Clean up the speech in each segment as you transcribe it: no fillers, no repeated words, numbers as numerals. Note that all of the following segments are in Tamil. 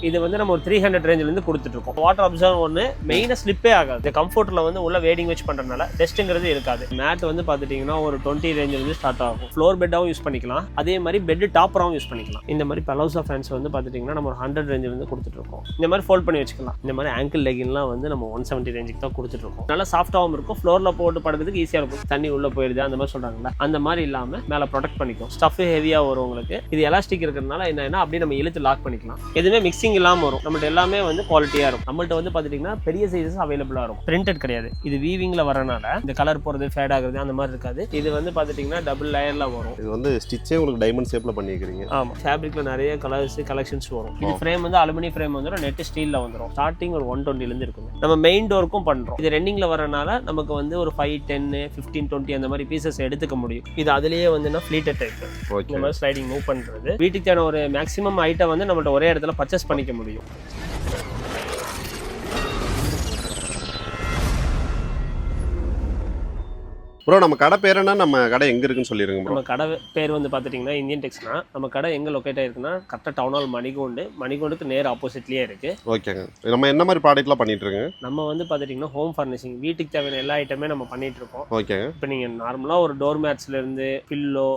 இது வந்து நம்ம ஒரு 300 ரேஞ்சில இருந்து கொடுத்துட்டு இருக்கோம். வாட்டர் அப்சர்வ் ஒன்று மெயினாக ஸ்லிப்பே ஆகாது. இந்த கம்ஃபர்ட்ல வந்து உள்ள வேடிங் வச்சு பண்றதுனால டெஸ்ட்ங்கிறது இருக்காது. மேட் வந்து பாத்துட்டீங்கன்னா ஒரு 20 ரேஞ்சில இருந்து ஸ்டார்ட் ஆகும். ஃப்ளோர் பெட்டாவும் யூஸ் பண்ணிக்கலாம், அதே மாதிரி பெட் டாப்பராகவும் யூஸ் பண்ணிக்கலாம். இந்த மாதிரி பலோசா ஃபேன்ஸ் வந்து பாத்துட்டீங்கன்னா நம்ம ஒரு 100 ரேஞ்சில இருந்து கொடுத்துட்டு இருக்கோம். இந்த மாதிரி ஃபோல்ட் பண்ணி வச்சுக்கலாம். இந்த மாதிரி ஆங்கிள் லெகின்லாம் வந்து நம்ம 170 ரேஞ்சுக்கு தான் கொடுத்துட்டு இருக்கோம். நல்லா சாஃப்டாகவும் இருக்கும், ஃப்ளோர்ல போட்டு படுக்கிறதுக்கு ஈஸியா இருக்கும். தண்ணி உள்ள போயிருது அந்த மாதிரி சொல்றாங்கல்ல, அந்த மாதிரி இல்லாம மேல ப்ரொடெக்ட் பண்ணிக்கும். ஸ்டஃப் ஹெவியா வரும் உங்களுக்கு. இது எலாஸ்டிக் இருக்கிறதுனால என்னன்னா அப்படியே நம்ம இழுத்து லாக் பண்ணிக்கலாம். எதுவுமே மிக்சிங் இல்லாம வரும். நம்மள்ட்ட எல்லாமே வந்து குவாலிட்டியா இருக்கும். நம்மள்ட்ட வந்து பாத்துட்டீங்கன்னா பெரிய சைஸஸ் அவைலபிளா இருக்கும். பிரிண்டட் கிடையாது. இது வீவிங்ல வரனால இந்த கலர் போறது ஃபேட் ஆகுறது அந்த மாதிரி இருக்காது. இது வந்து பாத்துட்டீங்கன்னா டபுள் லேயர்ல வரும். இது வந்து ஸ்டிச்சே உங்களுக்கு டைமண்ட் ஷேப்ல பண்ணிக்கிறீங்க. ஆமா, ஃபேப்ரிக்ல நிறைய கலர்ஸ் கலெக்ஷன்ஸ் வரும். இது ஃப்ரேம் வந்து அலுமினியம் ஃப்ரேம் வந்துரும், நெட் ஸ்டீல்ல வந்துரும். ஸ்டார்டிங் ஒரு 120 ல இருந்து இருக்கும். நம்ம மெயின் டோருக்கும் பண்றோம். இது ரெண்டிங்ல வரனால நமக்கு வந்து ஒரு 5, 10, 15, 20 அந்த மாதிரி பீசஸ் எடுத்துக்க முடியும். இது அதுலயே வந்து ஃபிளீட்டட் டைப். இந்த மாதிரி ஸ்லைடிங் மூவ் பண்றது. வீட்டுக்கு தேவையான ஒரு மேக்ஸிமம் ஐட்டம் வந்து நம்மள்ட்ட ஒரே இடத்துல பர்ச்சேஸ் பண்ணிக்க முடியும். ப்ரோ நம்ம கடை பேர் என்ன, நம்ம கடை எங்க இருக்குன்னு சொல்லிருங்க ப்ரோ. நம்ம கடை பேர் வந்து பாத்துட்டீங்கன்னா இந்தியன் டெக்ஸ்னா. நம்ம கடை எங்க லொகேட் ஆயிருக்குன்னா கரெக்டா டவுன் ஹால் மணிகொண்டுக்கு நேர் ஆப்போசிட்லயே இருக்கு. ஓகேங்க. நம்ம என்ன மாதிரி ப்ராடக்ட்லாம் பண்ணிட்டு இருக்கோம்? நம்ம வந்து பாத்துட்டீங்கன்னா ஹோம் ஃபர்னிஷிங், வீட்டுக்கு தேவையான எல்லா ஐட்டமே நம்ம பண்ணிட்டு இருக்கோம். ஓகேங்க. இப்போ நீங்க நார்மலா ஒரு டோர் மேட்ஸ்ல இருந்து pillow,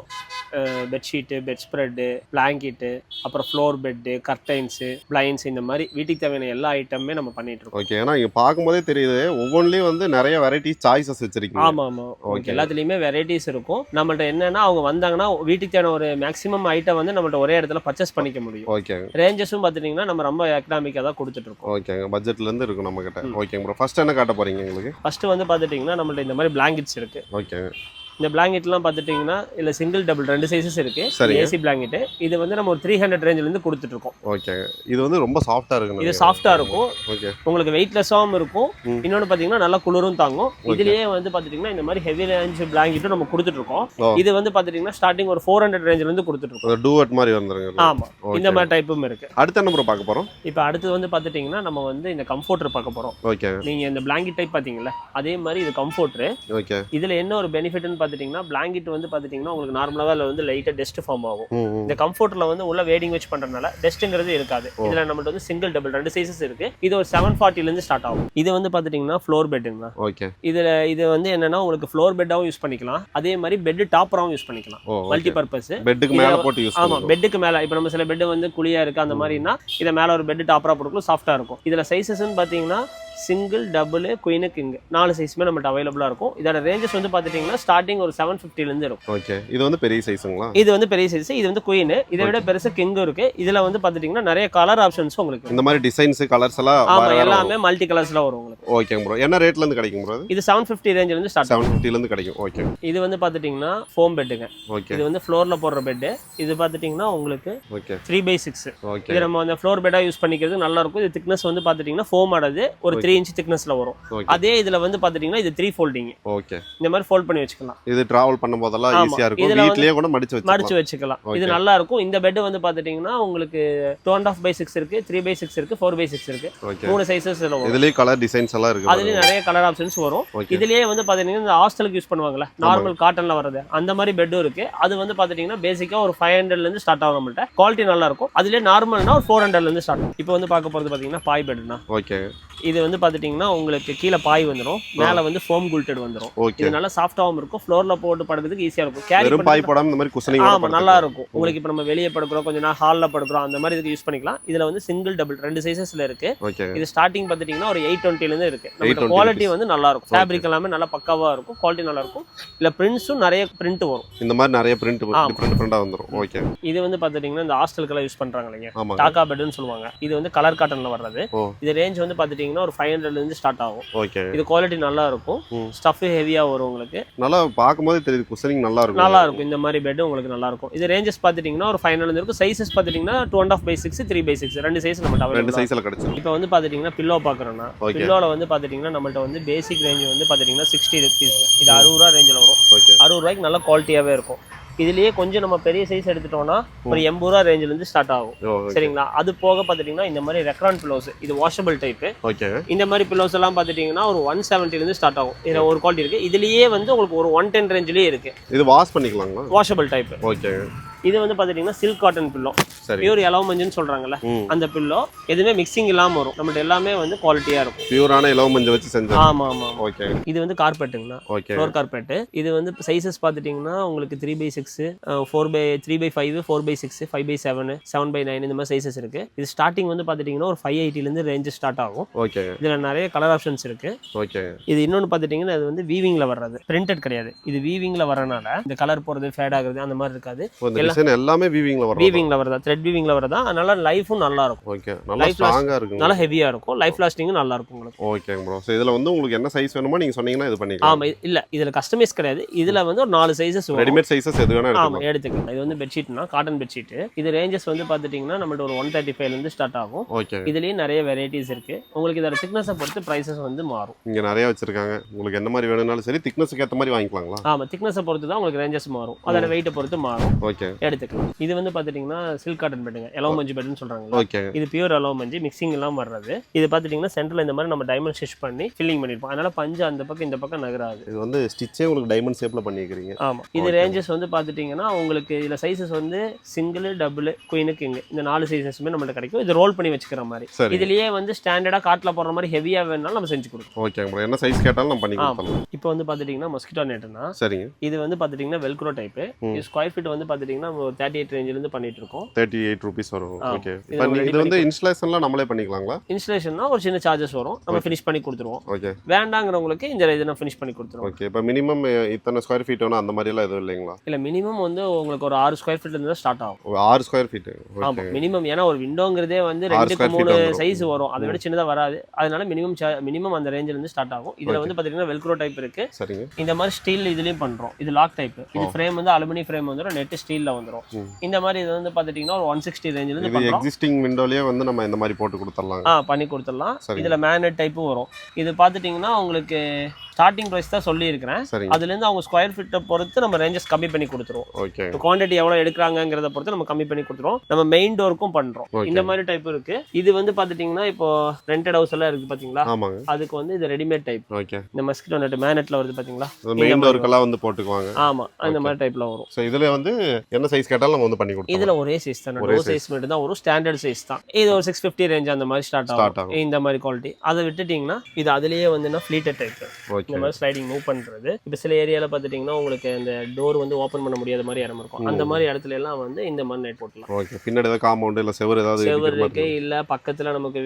bedsheet, bed spread, blanket, அப்புறம் ஃப்ளோர் பெட்டு, கர்டைன்ஸு, பிளைன்ஸ், இந்த மாதிரி வீட்டுக்கு தேவையான எல்லா ஐட்டமே நம்ம பண்ணிட்டு இருக்கோம். ஓகே. ஏன்னா இங்க பார்க்கும்போதே தெரியுது ஒவ்வொன்றிலையும் வந்து நிறைய வெரைட்டிஸ் சாய்ஸஸ் வச்சிருக்கீங்க. ஆமா ஆமா, ஓகே. எல்லாத்துலயுமே வெரைட்டிஸ் இருக்கும். நம்மள்ட்ட என்னன்னா அவங்க வந்தாங்கன்னா வீட்டுக்கு தேவையான ஒரு மேக்ஸிமம் ஐட்டம் வந்து நம்மள்ட்ட ஒரே இடத்துல பர்ச்சேஸ் பண்ணிக்க முடியும். ஓகே. ரேஞ்சஸும் பாத்துட்டீங்கன்னா நம்ம ரொம்ப எக்கனாமிக்கா தான் கொடுத்துட்டு இருக்கோம். ஓகேங்க. பட்ஜெட்ல இருந்து இருக்கும் நம்ம கிட்ட. Okay bro. ஃபர்ஸ்ட் என்ன காட்ட போறீங்க உங்களுக்கு? ஃபர்ஸ்ட் வந்து பாத்துட்டீங்கன்னா நம்மள்ட்ட இந்த மாதிரி பிளாங்கெட்ஸ் இருக்கு. ஓகே. இந்த பிளாங்கெட்லாம் பார்த்துட்டிங்கன்னா இல்லை சிங்கிள் டபுள் 2 சைஸஸ் இருக்குது. ஏசி பிளாங்கெட்டு இது வந்து நம்ம ஒரு 300 ரேஞ்சிலேருந்து கொடுத்துட்டு இருக்கோம். ஓகே. இது வந்து ரொம்ப சாஃப்டாக இருக்கும். இது சாஃப்டாக இருக்கும். ஓகே. உங்களுக்கு வெயிட்லெஸ்ஸாகவும் இருக்கும். இன்னொன்று பார்த்தீங்கன்னா நல்லா குளிரும் தாங்கும். இதுலேயே வந்து பார்த்துட்டிங்கன்னா இந்த மாதிரி ஹெவி ரேஞ்ச் பிளாங்கெட்டும் நம்ம கொடுத்துட்டு இருக்கோம். இது வந்து பார்த்துட்டிங்கன்னா ஸ்டார்டிங் ஒரு 400 ரேஞ்சிலேருந்து கொடுத்துட்டு இருக்கோம். டூவட் மாதிரி வந்துருங்க. ஆமாம், இந்த மாதிரி டைப்பும் இருக்குது. அடுத்து என்ன ப்ரோ பார்க்க போகிறோம்? இப்போ அடுத்து வந்து பார்த்துட்டிங்கன்னா நம்ம வந்து இந்த கம்ஃபோர்டர் பார்க்க போகிறோம். ஓகே. நீங்கள் இந்த பிளாங்கெட் டைப் பார்த்தீங்களா அதே மாதிரி இது கம்ஃபோர்டர். ஓகே. இதில் என்ன ஒரு பெனிஃபிட்னு பார்த்துட்டிங்கன்னா பிளாங்கெட் வந்து பாத்தீங்கன்னா உங்களுக்கு நார்மலாவே அதுல வந்து லைட்டா டஸ்ட் ஃபார்ம் ஆகும். இந்த கம்ஃபர்ட்ல வந்து உள்ள வேடிங் வச்சு பண்றதுனால டஸ்ட்ங்கிறது இருக்காது. இதுல நம்மள்ட்ட வந்து சிங்கிள் டபுள் 2 சைஸஸ் இருக்கு. இது ஒரு 740 ல இருந்து ஸ்டார்ட் ஆகும். இது வந்து பாத்துட்டீங்கன்னா ஃப்ளோர் பெட்டுங்க. ஓகே. இது வந்து என்னன்னா உங்களுக்கு ஃப்ளோர் பெட்டாவும் யூஸ் பண்ணிக்கலாம், அதே மாதிரி பெட் டாப்பராவும் யூஸ் பண்ணிக்கலாம். Multi purpose. பெட்டுக்கு மேல போட்டு யூஸ் பண்ணலாம். ஆமா, பெட்டுக்கு மேல இப்போ நம்ம சில பெட் வந்து குழியா இருக்கு அந்த மாதிரினா இத மேல ஒரு பெட் டாப்பரா போட்டுக்கலாம், சாஃப்ட்டா இருக்கும். இதுல சைஸஸ்னு பாத்தீங்கன்னா சிங்கிள், டபுள், குயின், கிங் 4 சைஸ்மே நம்மள்ட்ட அவைலபிளா இருக்கும். இதோட ரேஞ்சஸ் வந்து பாத்துட்டீங்கன்னா ஸ்டார்டிங் ஒரு 750 ல இருந்து இருக்கும். ஓகே. இது வந்து பெரிய சைஸ்ங்களா? இது வந்து பெரிய சைஸ். இது வந்து குயின். இதை விட பெருசா கிங் இருக்கு. இதுல வந்து பாத்துட்டீங்கன்னா நிறைய கலர் ஆப்ஷன்ஸ் உங்களுக்கு. இந்த மாதிரி டிசைன்ஸ், கலர்ஸ் எல்லாம் ஆமா, எல்லாமே மல்டி கலர்ஸ்ல வரும் உங்களுக்கு. Okay bro. என்ன ரேட்ல இருந்து கிடைக்கும் ப்ரோ? இது 750 ரேஞ்சில இருந்து ஸ்டார்ட். 750 ல இருந்து கிடைக்கும். ஓகே. இது வந்து பாத்துட்டீங்கன்னா ஃபோம் பெட்டுங்க. ஓகே. இது வந்து ஃப்ளோர்ல போடுற பெட். இது பாத்துட்டீங்கன்னா உங்களுக்கு ஓகே 3/6. ஓகே. இது நம்ம அந்த ஃப்ளோர் பெட்டா யூஸ் பண்ணிக்கிறது நல்லா இருக்கும். இது திக்னஸ் வந்து பாத்துட்டீங்கன்னா ஃபோம் ஆனது ஒரு 3 இன்ச் திக்னஸ்ல வரும். அதே இதுல வந்து பாத்துட்டீங்கன்னா இது 3 ஃபோல்டிங். ஓகே. இந்த மாதிரி ஃபோல்ட் பண்ணி வச்சுக்கலாம். இது டிராவல் பண்ணும்போதெல்லாம் ஈஸியா இருக்கும். வீட்லயே கூட மடிச்சு வச்சுக்கலாம். இது நல்லா இருக்கும். இந்த பெட் வந்து பாத்துட்டீங்கன்னா உங்களுக்கு 2.5/6 இருக்கு, 3/6 இருக்கு, 4/6 இருக்கு. 3 சைஸஸ் வரும். இதுலயே கலர் டிசைன்ஸ் எல்லாம் இருக்கு. அதுலயே நிறைய கலர் ஆப்ஷன்ஸ் வரும். இதுலயே வந்து பாத்தீங்கன்னா இந்த ஹாஸ்டலுக்கு யூஸ் பண்ணுவாங்கல, நார்மல் காட்டன்ல வரது அந்த மாதிரி பெட்டும் இருக்கு. அது வந்து பாத்துட்டீங்கன்னா பேசிக்கா ஒரு 500 ல இருந்து ஸ்டார்ட் ஆகும். நம்மள்ட்ட குவாலிட்டி நல்லா இருக்கும். அதுலயே நார்மல்னா ஒரு 400 ல இருந்து ஸ்டார்ட் ஆகும். இப்போ வந்து பார்க்க போறது பாத்தீங்கன்னா பாய் பெட்னா. ஓகே. இது வந்து பாத்துட்டீங்கன்னா உங்களுக்கு கீழே பாய் வந்துடும், மேல வந்து ஃபோம் குல்டட் வந்துடும். இது நல்லா சாஃப்டாவும் இருக்கும். ஃப்ளோர்ல போட்டு படுக்கிறதுக்கு ஈஸியா இருக்கும். கேரி பாய் போடாம இந்த மாதிரி குஷனிங் ஆமா நல்லா இருக்கும். உங்களுக்கு இப்போ நம்ம வெளியே படுக்கிறோம், கொஞ்ச நேரம் ஹால்ல படுக்கிறோம், அந்த மாதிரி இதுக்கு யூஸ் பண்ணிக்கலாம். இதுல வந்து சிங்கிள், டபுள் 2 சைஸஸ்ல இருக்கு. இது ஸ்டார்டிங் பாத்துட்டீங்கன்னா ஒரு 820 ல இருந்து இருக்கு. நம்ம குவாலிட்டி வந்து நல்லா இருக்கும். ஃபேப்ரிக் எல்லாமே நல்லா பக்காவா இருக்கும். குவாலிட்டி நல்லா இருக்கும். இல்ல பிரிண்ட்ஸும் நிறைய பிரிண்ட் வரும். இந்த மாதிரி நிறைய பிரிண்ட் டிஃபரெண்டா வந்துரும். ஓகே. இது வந்து பாத்துட்டீங்கன்னா இந்த ஹாஸ்டலுக்குலாம் யூஸ் பண்றாங்க இல்லையா, டாக்கா பெட்னு சொல்லுவாங்க. இது வந்து கலர் காட்டன்ல வர்றது. இது ரேஞ்ச் வந்து பாத்துட்டீங்கன்னா ஒரு 500 ல இருந்து ஸ்டார்ட் ஆகும். ஓகே. இது குவாலிட்டி நல்லா இருக்கும். ஸ்டஃப் ஹெவியா வரும் உங்களுக்கு. நல்லா பாக்கும்போது தெரியுது குஷனிங் நல்லா இருக்கும். நல்லா இருக்கும். இந்த மாதிரி பெட் உங்களுக்கு நல்லா இருக்கும். இது ரேஞ்சஸ் பாத்துட்டீங்கன்னா ஒரு 500 ல இருந்து இருக்கும். சைஸஸ் பாத்துட்டீங்கன்னா 2.5/6, 3/6 2 சைஸ் நம்மட்ட அவைலபிள். 2 சைஸ்ல கிடைக்கும். இப்போ வந்து பாத்துட்டீங்கன்னா பில்லோ பாக்குறோம்னா, பில்லோல வந்து பாத்துட்டீங்கன்னா நம்மள்ட்ட வந்து பேசிக் ரேஞ்ச் வந்து பாத்துட்டீங்கன்னா 60 rupees. இது 60 ரூபாய் ரேஞ்சில வரும். 60 ரூபாய்க்கு நல்ல குவாலிட்டியாவே இருக்கும். இதுலயே கொஞ்சம் நம்ம பெரிய சைஸ் எடுத்துட்டோம்னா ஒரு 80 ரூபாய் ரேஞ்சில இருந்து ஸ்டார்ட் ஆகும். சரிங்களா? அது போக பாத்துட்டீங்கன்னா இந்த மாதிரி ரெக்ரான் பில்லோஸ், இது வாஷபிள் டைப். ஓகே. இந்த மாதிரி பில்லோஸ் எல்லாம் பாத்துட்டீங்கன்னா ஒரு 170 ல இருந்து ஸ்டார்ட் ஆகும். இதுல ஒரு குவாலிட்டி இருக்கு. இதுலயே வந்து உங்களுக்கு ஒரு 110 ரேஞ்சிலேயே இருக்கு. இது வாஷ் பண்ணிக்கலாங்களா? Washable type. ஓகே. இது வந்து பாத்துட்டீங்கன்னா சில்க் காட்டன் பில்லோ, சரி. பியூர் எலோ மஞ்சள்னு சொல்றாங்கல்ல அந்த பில்லோ. எதுவுமே மிக்சிங் இல்லாம வரும், நம்மகிட்ட எல்லாமே வந்து குவாலிட்டியா இருக்கும். பியூரான இலவ மஞ்சள் வச்சு செஞ்சது. ஆமா ஆமா. ஓகே. இது வந்து கார்பெட்டுங்கண்ணா, ஓகே. Floor carpet. இது வந்து சைஸஸ் பாத்துட்டீங்கன்னா உங்களுக்கு 3x6, 3x5, 4x6, 5x7, 7x9 இந்த மாதிரி சைஸஸ் இருக்கு. இது ஸ்டார்டிங் வந்து பாத்துட்டீங்கன்னா ஒரு 580 இருந்து ரேஞ்ச் ஸ்டார்ட் ஆகும். ஓகே. இதுல நிறைய கலர் ஆப்ஷன்ஸ் இருக்கு. ஓகே. இது இன்னொன்னு பாத்துட்டீங்கன்னா இது வந்து வீவிங்ல வர்றது, பிரிண்டட் கிடையாது. இது வீவிங்ல வரனால இந்த கலர் போறது ஃபேட் ஆகுறது அந்த மாதிரி இருக்காது. இந்த டிசைன் எல்லாமே வீவிங்ல வரும். வீவிங்ல வரதா, த்ரெட் வீவிங்ல வரதா. அதனால லைஃபும் நல்லா இருக்கும். ஓகே. நல்லா ஸ்ட்ராங்கா இருக்கும். நல்லா ஹெவியா இருக்கும். லைஃப் லாஸ்டிங்கும் நல்லா இருக்கும் உங்களுக்கு. Okay bro. சோ இதுல வந்து உங்களுக்கு என்ன சைஸ் வேணுமோ நீங்க சொன்னீங்கன்னா இது பண்ணிக்கலாம். ஆமா. இல்ல இதுல கஸ்டமைஸ் கிடையாது. இதுல வந்து ஒரு 4 சைஸஸ் வரும். ரெடிமேட் சைஸஸ் எது வேணா ஆமா எடுத்துக்கலாம். இது வந்து பெட்ஷீட்னா காட்டன் பெட்ஷீட். இது ரேஞ்சஸ் வந்து பாத்துட்டீங்கன்னா நம்மள்ட்ட ஒரு 135 ல இருந்து ஸ்டார்ட் ஆகும். ஓகே. இதுலயே நிறைய வெரைட்டிஸ் இருக்கு. உங்களுக்கு இதோட திக்னஸை பொறுத்து பிரைசஸ் வந்து மாறும். இங்க நிறைய வச்சிருக்காங்க. உங்களுக்கு என்ன மாதிரி வேணும்னாலும் சரி திக்னஸ்க்கு ஏத்த மாதிரி வாங்கிக்கலாங்களா? ஆமா, திக்னஸை பொறுத்து தான் உங்களுக்கு ரேஞ்சஸ் மாறும். அதோட வெயிட்டை பொறுத்து மாறும். ஓகே. எடுத்துக்கலாம். இது வந்து பாத்துட்டீங்கன்னா சில்க் காட்டன் பெட்டுங்க, எலோ மஞ்சு பெட்னு சொல்றாங்க. ஓகே. இது பியூர் எலோ மஞ்சு, மிக்சிங் எல்லாம் வர்றது. இது பாத்துட்டீங்கன்னா சென்டர்ல இந்த மாதிரி நம்ம டைமண்ட் ஸ்டிச் பண்ணி ஃபில்லிங் பண்ணிருப்போம். அதனால பஞ்சு அந்த பக்கம் இந்த பக்கம் நகராது. இது வந்து ஸ்டிச்சே உங்களுக்கு டைமண்ட் ஷேப்ல பண்ணிக்கிறீங்க. ஆமா. இது ரேஞ்சஸ் வந்து பாத்துட்டீங்கன்னா உங்களுக்கு இதுல சைஸஸ் வந்து சிங்கிள், டபுள், குயின், கிங் இந்த 4 சைஸஸுமே நம்மள்ட்ட கிடைக்கும். இது ரோல் பண்ணி வச்சுக்கிற மாதிரி. இதுலயே வந்து ஸ்டாண்டர்டா காட்ல போடுற மாதிரி ஹெவியா வேணும்னாலும் நம்ம செஞ்சு கொடுப்போம். Okay bro. என்ன சைஸ் கேட்டாலும் நம்ம பண்ணி கொடுப்போம். இப்போ வந்து பாத்துட்டீங்கன்னா மஸ்கிட்டோ நெட்னா, சரிங்க. இது வந்து பாத்துட்டீங்கன்னா வெல்க்ரோ டைப். இது ஸ்கொயர் ஃபீட் வந்து பாத்துட்டீங்கன்னா 38 ரேஞ்சில இருந்து பண்ணிட்டு இருக்கோம். 38 ரூபீஸ் வரும். ஓகே. இது வந்து இன்ஸ்டலேஷன்லாம் நம்மளே பண்ணிக்கலாங்களா? இன்ஸ்டலேஷன்னா ஒரு சின்ன சார்ஜஸ் வரும். நம்ம ஃபினிஷ் பண்ணி கொடுத்துருவோம். ஓகே. வேண்டாங்கிறவங்களுக்கு இந்த இதை நான் ஃபினிஷ் பண்ணி கொடுத்துருவோம். ஓகே. இப்போ மினிமம் இத்தனை ஸ்கொயர் ஃபீட் வேணும் அந்த மாதிரி எல்லாம் எதுவும் இல்லைங்களா? இல்ல, மினிமம் வந்து உங்களுக்கு ஒரு 6 ஸ்கொயர் ஃபீட்ல இருந்து ஸ்டார்ட் ஆகும். 6 ஸ்கொயர் ஃபீட். ஆமா மினிமம். ஏன்னா ஒரு விண்டோங்கிறதே வந்து 2க்கு 3 சைஸ் வரும். அதை விட சின்னதா வராது. அதனால மினிமம் அந்த ரேஞ்சில இருந்து ஸ்டார்ட் ஆகும். இதுல வந்து பாத்தீங்கன்னா வெல்க்ரோ டைப் இருக்கு. சரிங்க. இந்த மாதிரி ஸ்டீல் இதுலயும் பண்றோம். இது லாக் டைப். இது ஃப்ரேம் வந்து அலுமினியம் ஃப்ரேம் வந்துரும், நெட் ஸ்டீல்ல வந்துரும். இந்த மாதிரி இது வந்து பாத்துட்டீங்கன்னா ஒரு 160 ரேஞ்சில இருந்து பண்றோம். எக்ஸிஸ்டிங் விண்டோலயே வந்து நம்ம இந்த மாதிரி போட்டு கொடுத்துறலாம். பண்ணி கொடுத்துடலாம். இதுல மேக்னெட் டைப்பும் வரும். இது பாத்துட்டீங்கன்னா உங்களுக்கு ஸ்டார்டிங் பிரைஸ் தான் சொல்லி இருக்கிறேன். அதுல இருந்து அவங்க ஸ்கொயர் ஃபீட்டை பொறுத்து நம்ம ரேஞ்சஸ் கம்மி பண்ணி கொடுத்துருவோம். ஓகே. குவாண்டிட்டி எவ்வளவு எடுக்கிறாங்கிறத பொறுத்து நம்ம கம்மி பண்ணி கொடுத்துருவோம். நம்ம மெயின் டோருக்கும் பண்றோம். இந்த மாதிரி டைப் இருக்கு. இது வந்து பாத்துட்டீங்கன்னா இப்போ ரெண்டட் ஹவுஸ் எல்லாம் இருக்கு பாத்தீங்களா? ஆமாங்க. அதுக்கு வந்து இது ரெடிமேட் டைப். ஓகே. இந்த மஸ்கிட்டோ நெட் மேக்னெட்ல வருது பாத்தீங்களா? மெயின் டோருக்கெல்லாம் வந்து போட்டுக்குவாங்க. ஆமா, அந்த மாதிரி டைப்ல வரும். சோ இதுல வந்து என்ன சைஸ் கேட்டாலும் நம்ம வந்து பண்ணி கொடுப்போம். இதுல ஒரே சைஸ் தான், ஒரே சைஸ் மட்டும் தான் வரும். ஸ்டாண்டர்ட் சைஸ் தான். இது ஒரு 650 ரேஞ்ச் அந்த மாதிரி ஸ்டார்ட் ஆகும். இந்த மாதிரி குவாலிட்டி. அதை விட்டுட்டீங்கன்னா இது அதுலயே வந்து ஃபிளீட்டட் டைப். இந்த மாதிரி ஸ்லைடிங் மூவ் பண்றது. இப்போ சில ஏரியால பாத்துட்டீங்கன்னா உங்களுக்கு இந்த டோர் வந்து ஓபன் பண்ண முடியாத மாதிரி இடம் இருக்கும். அந்த மாதிரி இடத்துல எல்லாம் வந்து இந்த மாதிரி நெட் போடலாம். ஓகே. பின்னாடி ஏதாவது காம்பவுண்ட் இல்ல செவர் ஏதாவது இருக்கு இல்ல பக்கத்துல நமக்கு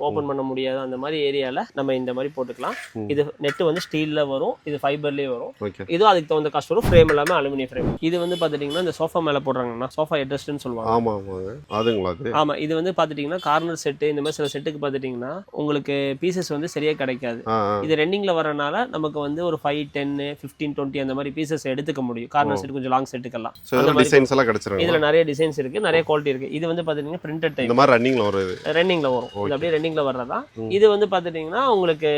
ஓபன் பண்ண முடியாது அந்த மாதிரி ஏரியால நம்ம இந்த மாதிரி போட்டுக்கலாம். இது நெட் வந்து ஸ்டீல்ல வரும். இது ஃபைபர்லயே வரும். இது அதுக்கு தகுந்த காஸ்ட் வரும். ஃப்ரேம் எல்லாமே அலுமினியம் ஃப்ரேம். இது வந்து பாத்துட்டீங்கன்னா இந்த சோஃபா மேல போடுறாங்கன்னா சோஃபா ஹெட்ரெஸ்ட்னு சொல்லுவாங்க. ஆமா ஆமாங்க. அதுங்களா அது? ஆமா. இது வந்து பாத்துட்டீங்கன்னா கார்னர் செட் இந்த மாதிரி சில செட்டுக்கு பாத்துட்டீங்கன்னா உங்களுக்கு பீசஸ் வந்து சரியா கிடைக்காது. இது ரெண்டிங்ல வரனால நமக்கு வந்து ஒரு 5, 10, 15, 20 அந்த மாதிரி பீசஸ் எடுத்துக்க முடியும். கார்னர் செட் கொஞ்சம் லாங் செட்டுக்கெல்லாம் அந்த மாதிரி டிசைன்ஸ் எல்லாம் கிடைச்சிரும். இதுல நிறைய டிசைன்ஸ் இருக்கு, நிறைய குவாலிட்டி இருக்கு. இது வந்து பாத்தீங்கன்னா பிரிண்டட் டைப். இந்த மாதிரி ரன்னிங்ல வருது. ரன்னிங்ல வரும். இது அப்படியே ரன்னிங்ல வர்றதா. இது வந்து பாத்துட்டீங்கன்னா உங்களுக்கு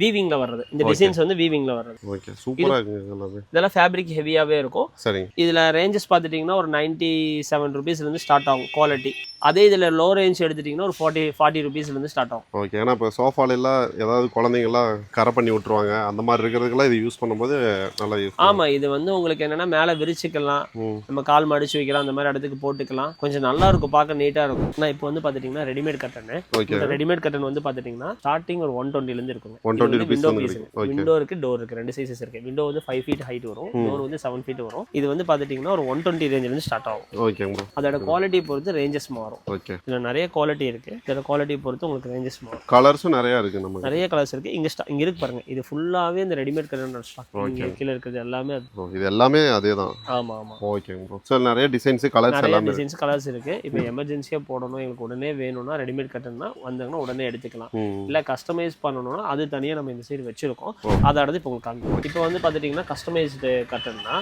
வீவிங்ல வர்றது. இந்த டிசைன்ஸ் வந்து வீவிங்ல வர்றது. ஓகே. சூப்பரா இருக்கு எல்லாமே. இதெல்லாம் ஃபேப்ரிக் ஹெவியாவே இருக்கும். சரி. இதுல ரேஞ்சஸ் பாத்துட்டீங்கன்னா ஒரு 97 ரூபீஸ்ல இருந்து ஸ்டார்ட் ஆகும் குவாலிட்டி. அதே இதுல லோ ரேஞ்ச் எடுத்துட்டீங்கன்னா ஒரு 40 ரூபீஸ்ல இருந்து ஸ்டார்ட் ஆகும். ஓகே. ஏன்னா இப்போ சோஃபால எல்லாம் ஏதாவது குழந்தைங்க எல்லாம் கரை பண்ணி விட்டுருவாங்க. அந்த மாதிரி இருக்கிறதுக்கெல்லாம் இது யூஸ் பண்ணும்போது நல்லா யூஸ். ஆமா. இது வந்து உங்களுக்கு என்னன்னா மேல விரிச்சுக்கலாம், நம்ம கால் மடிச்சு வைக்கலாம், அந்த மாதிரி இடத்துக்கு போட்டுக்கலாம். கொஞ்சம் நல்லா இருக்கும், பார்க்க நீட்டா இருக்கும். ஆனா இப்போ வந்து பாத்துட்டீங்கன்னா ரெடிமேட் கட்டன். இந்த ரெடிமேட் கட்டன் வந்து பாத்துட்டீங்கன்னா ஸ்டார்டிங் ஒரு 120 ல இருந்து இருக்குங்க. 120 ரூபீஸ். விண்டோ இருக்கு, டோர் இருக்கு. ரெண்டு சைஸஸ் இருக்கு. விண்டோ வந்து 5 ஃபீட் ஹைட் வரும், டோர் வந்து 7 ஃபீட் வரும். இது வந்து பாத்துட்டீங்கன்னா ஒரு 120 ரேஞ்சில இருந்து ஸ்டார்ட் ஆகும். Okay bro. அதோட குவாலிட்டி பொறுத்து ரேஞ்சஸ் மாறும். ஓகே. இதுல நிறைய குவாலிட்டி இருக்கு. இதோட குவாலிட்டி பொறுத்து உங்களுக்கு ரேஞ்சஸ் மாறும். கலர்ஸும் நிறைய இருக்கு. நமக்கு நிறைய கலர்ஸ் இருக்கு. இங்க இருக்கு பாருங்க. இது ஃபுல்லாவே இந்த ரெடிமேட் கட்டன் ஸ்டாக். இங்க கீழ இருக்குது எல்லாமே இது எல்லாமே அதேதான். ஆமா ஆமா. Okay bro. சோ நிறைய டிசைன்ஸ் கலர்ஸ் எல்லாமே நிறைய டிசைன்ஸ் கலர்ஸ் இருக்கு. இப்போ எமர்ஜென்சியா போடணும் உங்களுக்கு உடனே வேணும்னா ரெடிமேட் கட்டன்னா வந்தாங்கன்னா உடனே எடுத்துக்கலாம். இல்ல கஸ்டமைஸ் பண்ணனும்னா அது தனியா நம்ம இந்த சைடு வச்சிருக்கோம். அத அடுத்து இப்போ உங்களுக்கு காமிப்போம். இப்போ வந்து பாத்துட்டீங்கன்னா கஸ்டமைஸ்டு கட்டன்னா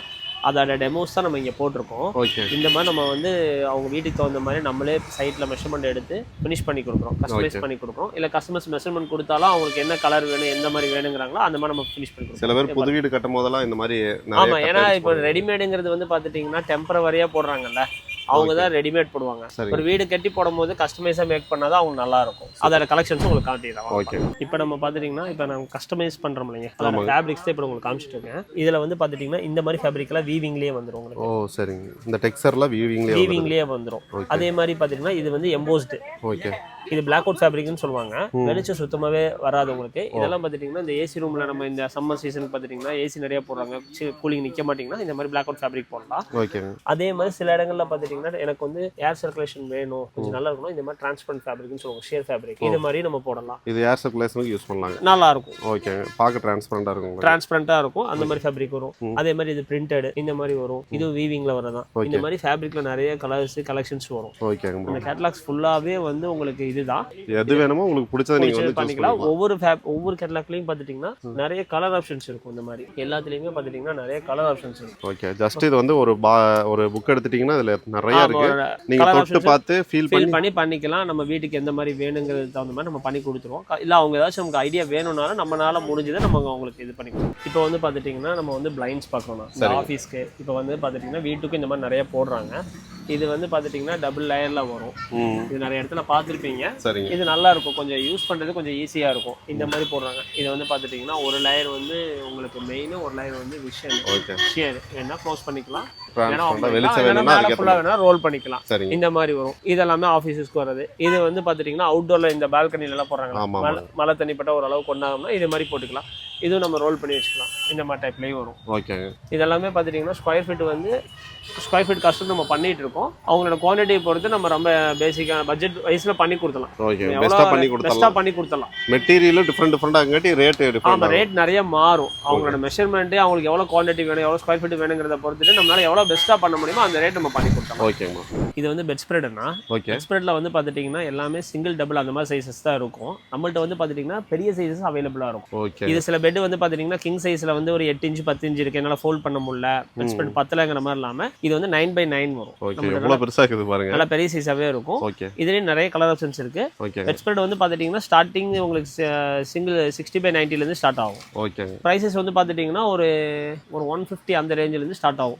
அதோட டெமோஸ் தான் நம்ம இங்கே போட்டிருக்கோம். இந்த மாதிரி நம்ம வந்து அவங்க வீட்டுக்கு தகுந்த மாதிரி நம்மளே சைட்டில் மெஷர்மெண்ட் எடுத்து ஃபினிஷ் பண்ணி கொடுக்குறோம், கஸ்டமைஸ் பண்ணி கொடுக்குறோம். இல்லை கஸ்டமர்ஸ் மெஷர்மெண்ட் கொடுத்தாலும் அவங்களுக்கு என்ன கலர் வேணும், எந்த மாதிரி வேணுங்கிறாங்களோ அந்த மாதிரி நம்ம ஃபினிஷ் பண்ணி கொடுக்குறோம். சில பேர் புது வீடு கட்டும் போதெல்லாம் இந்த மாதிரி. ஆமாம், ஏன்னா இப்போ ரெடிமேடுங்கிறது வந்து பார்த்துட்டிங்கன்னா டெம்பரவரியாக போடுறாங்கல்ல, அவங்க தான் ரெடிமேட் போடுவாங்க. ஒரு வீடு கட்டி போடும்போது கஸ்டமைஸா மேக் பண்ணாதான் அவங்க நல்லா இருக்கும். அதோட கலெக்ஷன்ஸ் உங்களுக்கு காட்டிடுறேன். ஓகே. இப்போ நம்ம பாத்துட்டீங்கன்னா இப்போ நம்ம கஸ்டமைஸ் பண்றோம் இல்லைங்க, அதோட ஃபேப்ரிக்ஸ் தான் இப்போ உங்களுக்கு காமிச்சிட்டு இருக்கேன். இதுல வந்து பாத்துட்டீங்கன்னா இந்த மாதிரி ஃபேப்ரிக் எல்லாம் வீவிங்லயே வந்துரும் உங்களுக்கு. ஓ சரிங்க. இந்த டெக்ஸ்சர்லாம் வீவிங்லயே வந்துரும். அதே மாதிரி பாத்தீங்கன்னா இது வந்து எம்போஸ்டு. ஓகே. இது பிளாக் அவுட் ஃபேப்ரிக்னு சொல்லுவாங்க. வெளிச்சம் சுத்தமாவே வராது உங்களுக்கு. இதெல்லாம் பாத்துட்டீங்கன்னா இந்த ஏசி ரூம்ல நம்ம இந்த சம்மர் சீசனுக்கு பாத்துட்டீங்கன்னா ஏசி நிறைய போடுறாங்க, கூலிங் நிக்க மாட்டீங்கன்னா இந்த மாதிரி பிளாக் அவுட் ஃபேப்ரிக் போடலாம். ஓகே. அதே மாதிரி சில இடங்கள்ல பாத்துட்டீங்கன்னா எனக்கு வந்து ஏர் சர்க்குலேஷன் வேணும், கொஞ்சம் நல்லா இருக்கணும், இந்த மாதிரி டிரான்ஸ்பரண்ட் ஃபேப்ரிக்னு சொல்லுவாங்க, ஷியர் ஃபேப்ரிக். இது மாதிரி நம்ம போடலாம். இது ஏர் சர்க்குலேஷனுக்கு யூஸ் பண்ணலாங்க. நல்லா இருக்கும். ஓகே. பார்க்க டிரான்ஸ்பரண்டா இருக்கும். டிரான்ஸ்பரண்டா இருக்கும். அந்த மாதிரி ஃபேப்ரிக் வரும். அதே மாதிரி இது பிரிண்டட் இந்த மாதிரி வரும். இது வீவிங்ல வரதான். இந்த மாதிரி ஃபேப்ரிக்ல நிறைய கலர்ஸ் கலெக்ஷன்ஸ் வரும். ஓகே. இந்த கேட்டலாக்ஸ் ஃபுல்லாவே வந்து உங்களுக்கு இதுதான். எது வேணுமோ உங்களுக்கு பிடிச்சதை நீங்க வந்து பண்ணிக்கலாம். ஒவ்வொரு கேட்டலாக்லயும் பாத்துட்டீங்கன்னா நிறைய கலர் ஆப்ஷன்ஸ் இருக்கும். இந்த மாதிரி எல்லாத்துலயுமே பாத்துட்டீங்கன்னா நிறைய கலர் ஆப்ஷன்ஸ் இருக்கும். ஓகே. ஜஸ்ட் இது வந்து ஒரு புக் எடுத்துட்டீங்கன்னா அதுல நிறைய இருக்கு. நீங்க தொட்டு பார்த்து ஃபீல் பண்ணி பண்ணிக்கலாம். நம்ம வீட்டுக்கு எந்த மாதிரி வேணுங்கிறது தகுந்த மாதிரி நம்ம பண்ணி கொடுத்துருவோம். இல்ல அவங்க ஏதாச்சும் நமக்கு ஐடியா வேணும்னாலும் நம்மளால முடிஞ்சதை நம்ம அவங்களுக்கு இது பண்ணிக்கலாம். இப்போ வந்து பாத்துட்டீங்கன்னா நம்ம வந்து பிளைண்ட்ஸ் பார்க்கணும் ஆஃபீஸ்க்கு. இப்போ வந்து பாத்துட்டீங்கன்னா வீட்டுக்கு இந்த மாதிரி நிறைய போடுறாங்க. இது வந்து பாத்துட்டீங்கன்னா டபுள் லேயர்ல வரும். இது நிறைய இடத்துல பார்த்துருப்பீங்க. இது நல்லா இருக்கும், கொஞ்சம் யூஸ் பண்றது கொஞ்சம் ஈஸியா இருக்கும். இந்த மாதிரி போடுறாங்க. இது வந்து பாத்துட்டீங்கன்னா ஒரு லேயர் வந்து உங்களுக்கு மெயின், ஒரு லேயர் வந்து விஷன். ஷியர் வேணா க்ளோஸ் பண்ணிக்கலாம், ரோல் பண்ணிக்கலாம். இந்த மாதிரி வரும். இதெல்லாமே ஆஃபீஸஸ்க்கு வருது. இது வந்து பாத்துட்டீங்கன்னா அவுட்டோர்ல இந்த பால்கனில எல்லாம் போடுறாங்க, மழை தண்ணிப்பட்ட ஓரளவு கொண்டாங்கன்னா இது மாதிரி போட்டுக்கலாம். இதுவும் நம்ம ரோல் பண்ணி வச்சுக்கலாம். இந்த மாதிரி டைப்லயும் வரும். ஓகே. இதெல்லாமே பாத்துட்டீங்கன்னா ஸ்கொயர் ஃபீட் காஸ்ட் நம்ம பண்ணிட்டு இருக்கோம். அவங்களோட குவான்டிட்டியை பொறுத்து நம்ம ரொம்ப பேசிக்கா பட்ஜெட் வைஸ்ல பண்ணி கொடுத்தலாம். ஓகே. பெஸ்டா பண்ணி கொடுத்தலாம். மெட்டீரியல் டிஃபரண்டாங்கட்டி ரேட் டிஃபரண்ட். ஆமா, ரேட் நிறைய மாறும். அவங்களோட மெஷர்மென்ட், அவங்களுக்கு எவ்வளவு குவான்டிட்டி வேணும், எவ்வளவு ஸ்கொயர் ஃபீட் வேணுங்கிறத பொறுத்துட்டு நம்மளால எவ்வளவு பெஸ்டா பண்ண முடியுமோ அந்த ரேட் நம்ம பண்ணி கொடுத்தலாம். ஓகேமா. இது வந்து பெட் ஸ்ப்ரெட்னா, பெட் ஸ்ப்ரெட்ல வந்து பாத்துட்டீங்கன்னா எல்லாமே சிங்கிள் டபுள் அந்த மாதிரி சைஸஸ் தான் இருக்கும். நம்மள்ட்ட வந்து பாத்துட்டீங்கன்னா பெரிய சைஸஸ் அவைலபிளா இருக்கும். இது சில பெட் வந்து பாத்துட்டீங்கன்னா கிங் சைஸ்ல வந்து ஒரு 8 இன்ச் 10 இன்ச் இருக்கு, என்னால ஃபோல்ட் பண்ண முடியல, பெட் ஸ்ப்ரெட் பத்தலங்கிற மாதிரி இல்லாம இது வந்து 9x9 வரும். எவ்வளவு பெருசா இருக்குது பாருங்க. நல்ல பெரிய சைஸாவே இருக்கும். இதுலயே நிறைய கலர் ஆப்ஷன்ஸ் இருக்கு. பெட் ஸ்ப்ரெட் வந்து பாத்துட்டீங்கன்னா ஸ்டார்டிங் உங்களுக்கு சிங்கிள் 60x90 ல இருந்து ஸ்டார்ட் ஆகும். ஓகே. பிரைசஸ் வந்து பாத்துட்டீங்கன்னா ஒரு 150 அந்த ரேஞ்சில இருந்து ஸ்டார்ட் ஆகும்.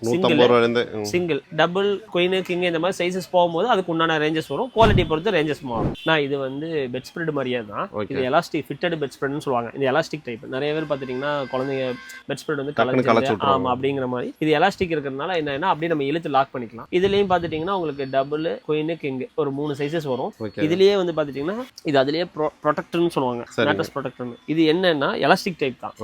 சிங்கிள் டபுள் குயின் கிங் இந்த மாதிரி சைஸஸ் போகும்போது அதுக்கு உண்டான ரேஞ்சஸ் வரும். குவாலிட்டி பொறுத்து ரேஞ்சஸ் மாறும். நான் இது வந்து பெட் ஸ்ப்ரெட் மாதிரியே தான். இது எலாஸ்டிக் ஃபிட்டட் பெட் ஸ்ப்ரெட்னு சொல்லுவாங்க. இது எலாஸ்டிக் டைப். நிறைய பேர் பாத்துட்டீங்கன்னா குழந்தைங்க பெட் ஸ்ப்ரெட் வந்து கலச்சு ஆமா அப்படிங்கிற மாதிரி. இது எலாஸ்டிக் இருக்கிறதுனால என்னன்னா அப்படியே நம்ம இழுத்து லாக் பண்ணிக்கலாம். இதுலயும் பாத்துட்டீங்கன்னா உங்களுக்கு டபுள் குயின் கிங் ஒரு 3 சைஸஸ் வரும். இதுலயே வந்து பாத்துட்டீங்கன்னா இது அதுலயே ப்ரொடெக்டர்னு சொல்லுவாங்க, மேட்ரஸ் ப்ரொடெக்டர். இது என்னன்னா எலாஸ்டிக் டைப் தான்.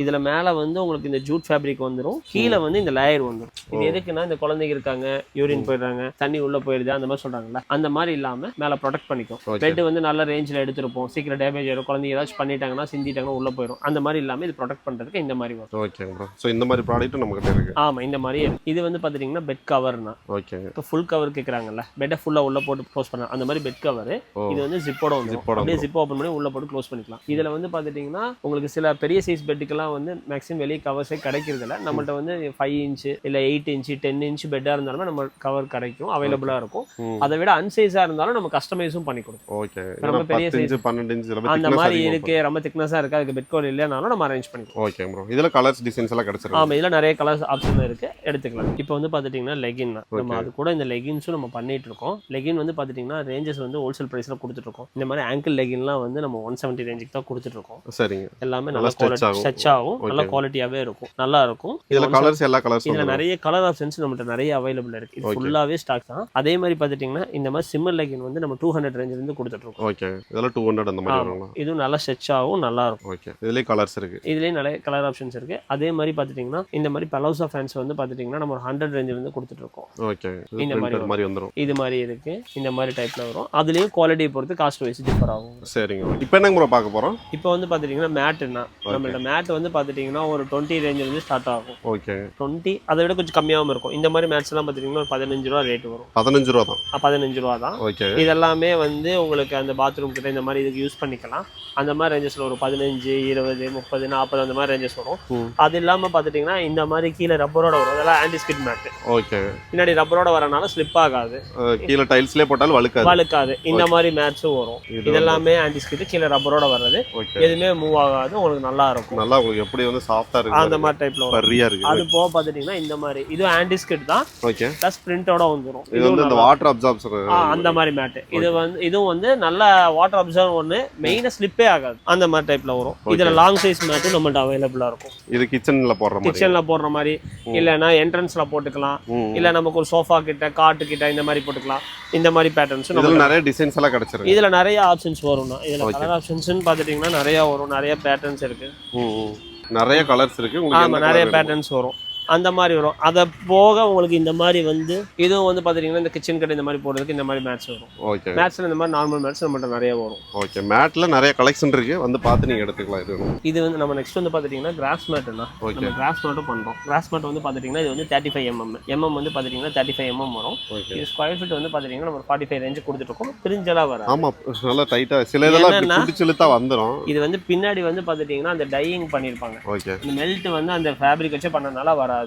இதுல மேல வந்து உங்களுக்கு இந்த ஜூட் ஃபேப்ரிக் வந்துரும், கீழே வந்து இந்த லேயர் வந்துரும். இது எதுக்குன்னா இந்த குழந்தைங்க இருக்காங்க, யூரின் போயிடுறாங்க, தண்ணி உள்ள போயிடுது அந்த மாதிரி சொல்றாங்கல்ல, அந்த மாதிரி இல்லாம மேல ப்ரொடெக்ட் பண்ணிக்கும். பெட் வந்து நல்ல ரேஞ்சில் எடுத்திருப்போம், சீக்கிரம் டேமேஜ் ஆயிடும், குழந்தைங்க ஏதாச்சும் பண்ணிட்டாங்கன்னா சிந்திட்டாங்கன்னா உள்ள போயிடும். அந்த மாதிரி இல்லாம இது ப்ரொடெக்ட் பண்றதுக்கு இந்த மாதிரி வரும். Okay bro. சோ இந்த மாதிரி ப்ராடக்ட் நம்ம கிட்ட இருக்கு. ஆமா, இந்த மாதிரி இது வந்து பாத்துட்டீங்கன்னா பெட் கவர்னா. ஓகே. இப்போ ஃபுல் கவர் கேக்குறாங்கல்ல, பெட்டை ஃபுல்லா உள்ள போட்டு க்ளோஸ் பண்ண அந்த மாதிரி பெட் கவர். இது வந்து ஜிப்போட வந்துரும். அப்படியே ஜிப் ஓபன் பண்ணி உள்ள போட்டு க்ளோஸ் பண்ணிக்கலாம். இதுல வந்து பாத்துட்டீங்கன்னா உங்களுக்கு சில பெரிய சைஸ் பெட்டுக்கெல்லாம் வந்து மேக்ஸிமம் வெளியே கவர்ஸே கிடைக்கிறது இல்ல. நம்மள்ட்ட வந்து 5 இன்ச் இல்ல 8 இன்ச் 10 இன்ச் பெட்டா இருந்தாலுமே நம்ம கவர் கிடைக்கும், அவைலபிளா இருக்கும். அதை விட அன்சைஸா இருந்தாலும் நம்ம கஸ்டமைஸும் பண்ணி கொடுப்போம். ஓகே. ரொம்ப பெரிய சைஸ் 12 இன்ச் அந்த மாதிரி இருக்கு, ரொம்ப திக்னஸா இருக்கு, அதுக்கு பெட் கவர் இல்லனாலும் நம்ம அரேஞ்ச் பண்ணிக்கலாம். Okay bro. இதுல கலர்ஸ் டிசைன்ஸ் எல்லாம் கிடைச்சிருக்கு. ஆமா, இதுல நிறைய கலர்ஸ் ஆப்ஷன் இருக்கு, எடுத்துக்கலாம். இப்போ வந்து பாத்துட்டீங்கன்னா லெகின் நம்ம அது கூட இந்த லெகின்ஸும் நம்ம பண்ணிட்டு இருக்கோம். லெகின் வந்து பாத்துட்டீங்கன்னா ரேஞ்சஸ் வந்து ஹோல்சேல் பிரைஸ்ல கொடுத்துட்டு இருக்கோம். இந்த மாதிரி ஆங்கிள் லெகின்லாம் வந்து நம்ம 170 ரேஞ்சுக்கு தான் கொடுத்துட்டு இருக்கோம். சரிங்க. எல்லாமே நல்ல குவாலிட்டி ஸ்ட்ரெச் ஆகும், நல்ல குவாலிட்டியாவே இருக்கும், நல்லா இருக்கும். இதுல கலர்ஸ் எல்லா கலர்ஸ் இதுல நிறைய கலர் ஆப்ஷன்ஸ் நம்மள்ட்ட நிறைய அவைலபிள் இருக்கு. இது ஃபுல்லாவே ஸ்டாக் தான். அதே மாதிரி பாத்துட்டீங்கன்னா இந்த மாதிரி சிம்மர் லெகின் வந்து நம்ம 200 ரேஞ்சில இருந்து கொடுத்துட்டு இருக்கோம். ஓகே. இதெல்லாம் 200 அந்த மாதிரி வரும்ல. இது நல்ல ஸ்ட்ரெச் ஆகும், நல்லா இருக்கும். ஓகே. இதுலயே கலர்ஸ் இருக்கு. இதுலயே நிறைய கலர் ஆப்ஷன்ஸ் இருக்கு. அதே மாதிரி பாத்துட்டீங்கன்னா இந்த மாதிரி பலோசா ஃபேன்ஸ் வந்து பாத்துட்டீங்கன்னா நம்ம 100 ரேஞ்சில இருந்து கொடுத்துட்டு இருக்கோம். ஓகே. இந்த மாதிரி வந்துரும். இது மாதிரி இருக்கு, இந்த மாதிரி டைப்ல வரும். அதுலயும் குவாலிட்டியை பொறுத்து காஸ்ட் வைஸ் டிஃபர் ஆகும். சரிங்க. இப்போ என்னங்க ப்ரோ பார்க்க போறோம்? இப்போ வந்து பாத்துட்டீங்கன்னா மேட்னா நம்மளோட மேட் வந்து பாத்துட்டீங்கன்னா ஒரு 20 ரேஞ்சில இருந்து ஸ்டார்ட் ஆகும். ஓகே. 20 அதை விட கொஞ்சம் கம்மியாவும் இருக்கும். இந்த மாதிரி மேட்ஸ் எல்லாம் பாத்துட்டீங்கன்னா 15 ரூபா ரேட் வரும். 15 ரூபா தான். 15 ரூபா தான். ஓகே. இதெல்லாமே வந்து உங்களுக்கு அந்த பாத்ரூம் கிட்ட இந்த மாதிரி இதுக்கு யூஸ் பண்ணிக்கலாம். அந்த மாதிரி ரேஞ்சஸ்ல ஒரு 15 20 30 40 அந்த மாதிரி ரேஞ்சஸ் வரும். அது இல்லாம பாத்துட்டீங்கன்னா இந்த மாதிரி கீழே ரப்பரோட வரும். அதெல்லாம் ஆன்டி ஸ்கிட் மேட். ஓகே. பின்னாடி ரப்பரோட வரனால ஸ்லிப் ஆகாது, கீழே டைல்ஸ்லயே போட்டாலும் வழுக்காது. இந்த மாதிரி மேட்ஸும் வரும். இதெல்லாமே ஆன்டி ஸ்கிட், கீழே ரப்பரோட வர்றது, எதுவுமே மூவ் ஆகாது, உங்களுக்கு நல்லா இருக்கும். நல்லா உங்களுக்கு எப்படி வந்து சாஃப்ட்டா இருக்கு அந்த மாதிரி டைப்ல வரும். அது போக பாத்துட்டீங்கன்னா இந்த மாதிரி இது ஆன்டி ஸ்கிட் தான். ஓகே. பிளஸ் பிரிண்டோட வந்துரும். இது வந்து இந்த வாட்டர் அப்சார்ப்ஷன் அந்த மாதிரி மேட். இதுவும் வந்து நல்ல வாட்டர் அப்சர்வ் ஒன்று, மெயினாக ஸ்லிப்பே ஆகாது. அந்த மாதிரி டைப்ல வரும். இதுல லாங் சைஸ் மேட்டும் நம்மள்ட்ட அவைலபிளா இருக்கும். இது கிச்சன்ல போடுற மாதிரி இல்லைன்னா என்ட்ரன்ஸ்ல போட்டுக்கலாம், இல்ல நமக்கு ஒரு சோஃபா கிட்ட காட்டு கிட்ட இந்த மாதிரி போட்டுக்கலாம். இந்த மாதிரி பேட்டர்ன்ஸ் இதுல நிறைய டிசைன்ஸ் எல்லாம் கிடைச்சிருக்கு. இதுல நிறைய ஆப்ஷன்ஸ் வரும்னா, இதுல கலர் ஆப்ஷன்ஸ்னு பாத்துட்டீங்கன்னா நிறைய வரும், நிறைய பேட்டர்ன்ஸ் இருக்கு, நிறைய கலர்ஸ் இருக்கு உங்களுக்கு. ஆமா, நிறைய பேட்டர்ன்ஸ் வரும். அந்த மாதிரி வரும். அதை போக உங்களுக்கு இந்த மாதிரி வந்து இதுவும் வந்து பாத்துட்டீங்கன்னா இந்த கிச்சன் கட் இந்த மாதிரி போடுறதுக்கு இந்த மாதிரி மேட்ஸ் வரும். ஓகே, மேட்ஸ்ல இந்த மாதிரி நார்மல் மேட்ஸ் நம்மள்ட்ட நிறைய வரும். ஓகே, மேட்ல நிறைய கலெக்ஷன் இருக்கு, வந்து பார்த்து நீங்க எடுத்துக்கலாம். இது வந்து நம்ம நெக்ஸ்ட் வந்து பாத்துட்டீங்கன்னா கிராஸ் மேட்னா, நம்ம கிராஸ் மேட்டும் பண்றோம். கிராஸ் மேட் வந்து பாத்துட்டீங்கன்னா இது வந்து 35 mm வந்து பாத்துட்டீங்கன்னா 35 mm வரும். இது ஸ்கொயர் ஃபீட் வந்து பாத்துட்டீங்கன்னா நம்ம 45 ரேஞ்ச் கொடுத்துட்டு இருக்கோம். பிரிஞ்செல்லாம் வராது. ஆமா, நல்லா டைட்டா சில இதெல்லாம் பிடிச்சிழுத்தா வந்துரும். இது வந்து பின்னாடி வந்து பாத்துட்டீங்கன்னா அந்த டையிங் பண்ணிருப்பாங்க. ஓகே, இந்த மெல்ட் வந்து அந்த ஃபேப்ரிக் வச்சு பண்ணனால வராது.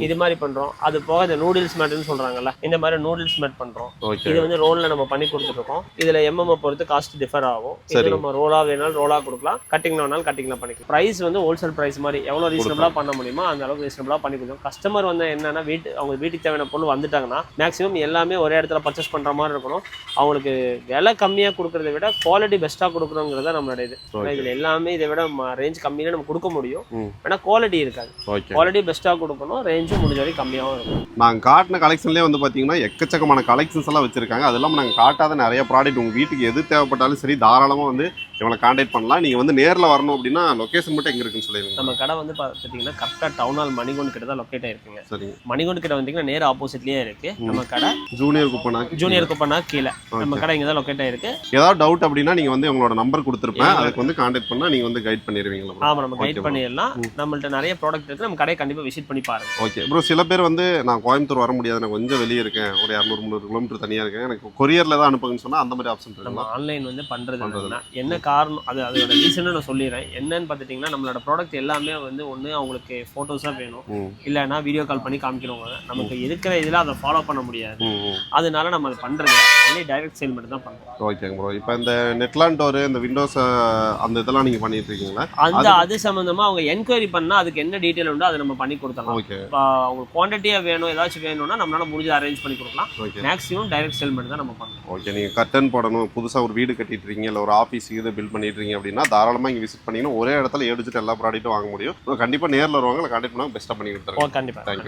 இது மாதிரி பண்றோம். அது போக இந்த நூடுல்ஸ் மேட்னு சொல்றாங்கல்ல, இந்த மாதிரி நூடுல்ஸ் மேட் பண்றோம். இது வந்து ரோல்ல நம்ம பண்ணி கொடுத்துட்டு இருக்கோம். இதுல பொறுத்து காஸ்ட் டிஃபர் ஆகும். இது நம்ம ரோலா வேணாலும் ரோலா கொடுக்கலாம், கட்டிங்ல வேணாலும் கட்டிங்ல பண்ணிக்கலாம். பிரைஸ் வந்து ஹோல்சேல் பிரைஸ் மாதிரி எவ்வளவு ரீசனபிளா பண்ண முடியுமோ அந்த அளவுக்கு ரீசனபிளா பண்ணி கொடுக்கும். கஸ்டமர் வந்து என்னன்னா அவங்க வீட்டுக்கு தேவையான பொருள் வந்துட்டாங்கன்னா மேக்ஸிமம் எல்லாமே ஒரே இடத்துல பர்ச்சேஸ் பண்ற மாதிரி இருக்கணும். அவங்களுக்கு விலை கம்மியா கொடுக்கறத விட குவாலிட்டி பெஸ்டா கொடுக்கணுங்கிறத நம்மளோட இது. இதுல எல்லாமே இதை விட ரேஞ்ச் கம்மியா நம்ம கொடுக்க முடியும், ஆனா குவாலிட்டி இருக்காது. குவாலிட்டி பெஸ்டா கொடுக்கணும், ரேஞ்சும் முடிஞ்ச வரைக்கும் கம்மியாகவும் இருக்கும். நாங்கள் காட்டின கலெக்ஷன்லேயே வந்து பார்த்தீங்கன்னா எக்கச்சக்கமான கலெக்ஷன்ஸ் எல்லாம் வச்சிருக்காங்க. அது இல்லாமல் நாங்கள் காட்டாத நிறைய ப்ராடக்ட் உங்கள் வீட்டுக்கு எது தேவைப்பட்டாலும் சரி தாராளமாக வந்து இவங்களை கான்டாக்ட் பண்ணலாம். நீங்கள் வந்து நேரில் வரணும் அப்படின்னா லொக்கேஷன் மட்டும் எங்கே இருக்குன்னு சொல்லிடுங்க. நம்ம கடை வந்து பார்த்துட்டிங்கன்னா கரெக்டாக டவுன் ஹால் மணிகொண்டு கிட்ட தான் லொக்கேட் ஆயிருக்குங்க. சரி, மணிகொண்டு கிட்ட வந்தீங்கன்னா நேர் ஆப்போசிட்லேயே இருக்கு நம்ம கடை. ஜூனியர் குப்பனா கீழே நம்ம கடை இங்கே தான் லொக்கேட் ஆயிருக்கு. ஏதாவது டவுட் அப்படின்னா நீங்கள் வந்து உங்களோட நம்பர் கொடுத்துருப்பேன், அதுக்கு வந்து கான்டாக்ட் பண்ணால் நீங்கள் வந்து கைட் பண்ணிடுவீங்களா? ஆமாம், நம்ம கைட் பண்ணிடலாம். நம்மள்ட்ட நிறைய ப்ராடக்ட் இருக்குது, நம்ம கடையை கண்டிப்பாக விசிட் பண்ணி பாருங்க. ஓகே ப்ரோ, சில பேர் வந்து நான் கோயம்புத்தூர் வர முடியாது, நான் கொஞ்சம் வெளியே இருக்கேன், ஒரு 200-300 கிலோமீட்டர் தனியாக இருக்கேன், எனக்கு கொரியரில் தான் அனுப்புங்கன்னு சொன்னால் அந்த மாதிரி ஆப்ஷன் இருக்கு. நம்ம ஆன்லைன் வந்து பண்ணுறது என்ன காரணம், அதோட ரீசன் நான் சொல்லிடுறேன். என்னன்னு பார்த்துட்டிங்கன்னா நம்மளோட ப்ராடக்ட் எல்லாமே வந்து ஒன்று அவங்களுக்கு ஃபோட்டோஸாக வேணும், இல்லைன்னா வீடியோ கால் பண்ணி காமிக்கிறவங்க நமக்கு இருக்கிற இதில் அதை ஃபாலோ பண்ண முடியாது. அதனால நம்ம அதை பண்ணுறது ஒன்லி டைரக்ட் சேல் மட்டும் தான் பண்ணுறோம். ஓகேங்க ப்ரோ, இப்போ இந்த நெட்லான் டோர், இந்த விண்டோஸ் அந்த இதெல்லாம் நீங்கள் பண்ணிட்டு இருக்கீங்களா? அது சம்மந்தமாக அவங்க என்கொயரி பண்ணால் அதுக்கு என்ன டீட்டெயில் உண்டோ அதை நம்ம பண்ணி கொடுத்துடலாம். ஓகே, அவங்களுக்கு குவான்டிட்டியாக வேணும், ஏதாச்சும் வேணும்னா நம்மளால முடிஞ்ச அரேஞ்ச் பண்ணி கொடுக்கலாம். மேக்ஸிமம் டைரக்ட் சேல் மட்டும் தான் நம்ம பண்ணுறோம். ஓகே, நீங்கள் கர்டன் போடணும், புதுசாக ஒரு வீடு கட்டிட்டு இருக்கீங்க, இல்லை ஒரு ஆஃபீஸ் இது பில்ட் பண்ணிட்டு இருக்கீங்க அப்படின்னா தாராளமாக இங்கே விசிட் பண்ணிங்கன்னா ஒரே இடத்துல எடுத்துட்டு எல்லா ப்ராடக்ட்டும் வாங்க முடியும். கண்டிப்பாக நேரில் வருவாங்க, கான்டாக்ட் பண்ணால் பெஸ்ட்டாக பண்ணி கொடுத்துருவோம். கண்டிப்பாக. தேங்க்யூ.